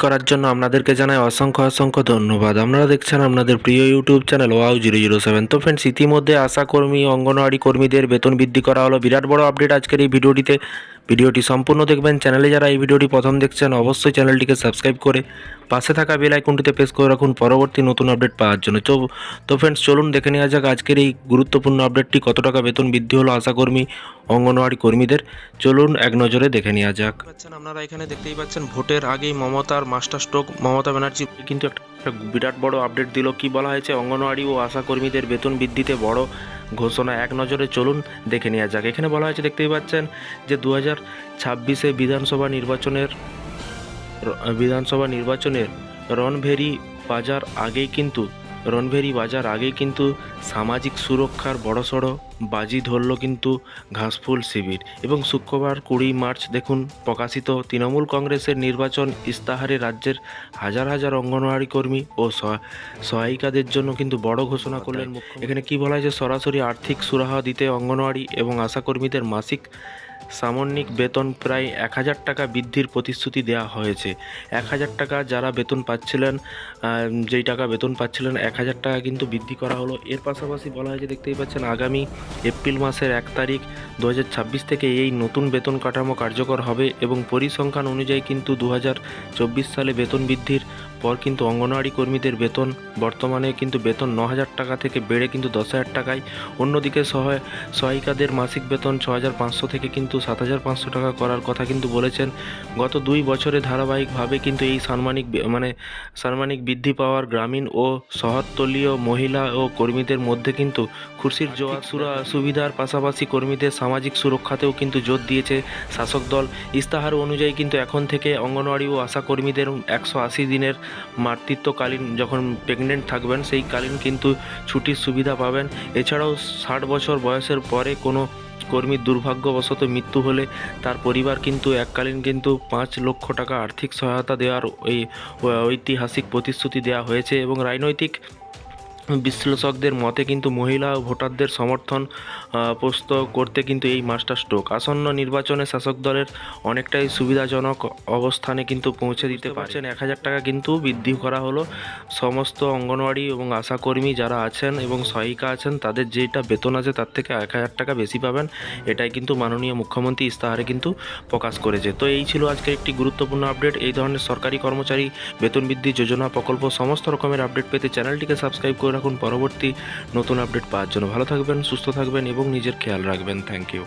করার জন্য আপনাদেরকে জানাই অসংখ্য অসংখ্য ধন্যবাদ। আপনারা দেখছেন আপনাদের প্রিয় ইউটিউব চ্যানেল wow007। তো ফ্রেন্ডস, ইতিমধ্যে আশাকর্মী অঙ্গনওয়াড়ি কর্মীদের বেতন বৃদ্ধি করা হলো। বিরাট বড় আপডেট আজকের এই ভিডিওটিতে। ভিডিওটি সম্পূর্ণ দেখবেন। চ্যানেলে যারা এই ভিডিওটি প্রথম দেখছেন অবশ্যই চ্যানেলটিকে সাবস্ক্রাইব করে পাশে থাকা বেল আইকনটিতে প্রেস করে রাখুন পরবর্তী নতুন আপডেট পাওয়ার জন্য। তো ফ্রেন্ডস, চলুন দেখে নেওয়া যাক আজকের এই গুরুত্বপূর্ণ আপডেটটি। কত টাকা বেতন বৃদ্ধি হলো আশাকর্মী অঙ্গনওয়াড়ি কর্মীদের, চলুন এক নজরে দেখে নেওয়া যাক। আপনারা এখানে দেখতেই পাচ্ছেন ভোটের আগেই মমতার মাস্টার স্ট্রোক মমতা ব্যানার্জি কিন্তু একটা বিরাট বড় আপডেট দিল। কি বলা হয়েছে? অঙ্গনওয়াড়ি ও আশাকর্মীদের বেতন বৃদ্ধিতে বড় ঘোষণা। এক নজরে চলুন দেখে নেওয়া যাক। এখানে বলা হয়েছে, দেখতেই পাচ্ছেন যে 2026 বিধানসভা নির্বাচনের রণভেরি বাজার আগেই কিন্তু সামাজিক সুরক্ষার বড়সড় বাজি ধরল কিন্তু ঘাসফুল শিবির। এবং শুক্রবার 20 মার্চ দেখুন প্রকাশিত তৃণমূল কংগ্রেসের নির্বাচন ইস্তাহারে রাজ্যের হাজার হাজার অঙ্গনওয়াড়ি কর্মী ও সহায়িকাদের জন্য কিন্তু বড় ঘোষণা করলেন। এখানে কি বলা হয়েছে? সরাসরি আর্থিক সুরাহা দিতে অঙ্গনওয়াড়ি এবং আশাকর্মীদের মাসিক সাময়িক বেতন প্রায় 1000 টাকা বৃদ্ধির প্রতিশ্রুতি দেওয়া হয়েছে। 1000 টাকা যারা বেতন পাচ্ছিলেন, যেই টাকা বেতন পাচ্ছিলেন 1000 টাকা কিন্তু বৃদ্ধি করা হলো। এর পাশাপাশি বলা হয়েছে, দেখতেই পাচ্ছেন আগামী এপ্রিল মাসের 1 তারিখ 2026 থেকে এই নতুন বেতন কাঠামো কার্যকর হবে এবং পরিসংখ্যান অনুযায়ী কিন্তু 2024 সালে বেতন বৃদ্ধির পর কিন্তু অঙ্গনওয়াড়ি কর্মীদের বেতন বর্তমানে কিন্তু বেতন 9000 টাকা থেকে বেড়ে কিন্তু 10000 টাকায়। অন্যদিকে সহায়িকাদের মাসিক বেতন 6500 থেকে কিন্তু 7500 টাকা করার কথা কিন্তু বলেছেন। গত 2 বছরে ধারাবাহিকভাবে কিন্তু এই সাম্মানিক বৃদ্ধি পাওয়ার গ্রামীণ ও শহরতলীয় মহিলা ও কর্মীদের মধ্যে কিন্তু খুশির জোয়ার। সুবিধার পাশাপাশি কর্মীদের সামাজিক সুরক্ষাতেও কিন্তু জোর দিয়েছে শাসক দল। ইস্তাহার অনুযায়ী কিন্তু এখন থেকে অঙ্গনওয়াড়ি ও আশা কর্মীদের 180 দিনের মাতৃত্বকালীন যখন প্রেগনেন্ট থাকবেন সেই কালীন কিন্তু ছুটির সুবিধা পাবেন। এছাড়াও 60 বছর বয়সের পরে কোনো কর্মীর দুর্ভাগ্যবশত মৃত্যু হলে তার পরিবার কিন্তু এককালীন কিন্তু 5 লক্ষ টাকা আর্থিক সহায়তা দেওয়ার এই ঐতিহাসিক প্রতিশ্রুতি দেওয়া হয়েছে। এবং রাজনৈতিক বিশ্লেষকদের মতে কিন্তু মহিলা ও ভোটারদের সমর্থন পোস্ত করতে কিন্তু এই মাস্টার স্ট্রোক আসন্ন নির্বাচনে শাসক দলের অনেকটাই সুবিধাজনক অবস্থানে কিন্তু পৌঁছে দিতে পারছেন। 1000 টাকা কিন্তু বৃদ্ধি করা হলো। সমস্ত অঙ্গনওয়াড়ি এবং আশাকর্মী যারা আছেন এবং সহায়িকা আছেন তাদের যেটা বেতন আছে তার থেকে 1000 টাকা বেশি পাবেন। এটাই কিন্তু মাননীয় মুখ্যমন্ত্রী ইস্তাহারে কিন্তু প্রকাশ করেছে। তো এই ছিল আজকে একটি গুরুত্বপূর্ণ আপডেট। এই ধরনের সরকারি কর্মচারী বেতন বৃদ্ধি যোজনা প্রকল্প সমস্ত রকমের আপডেট পেতে চ্যানেলটিকে সাবস্ক্রাইব করে রাখুন পরবর্তী নতুন আপডেট পাওয়ার জন্য। ভালো থাকবেন, সুস্থ থাকবেন এবং নিজের খেয়াল রাখবেন। Thank you.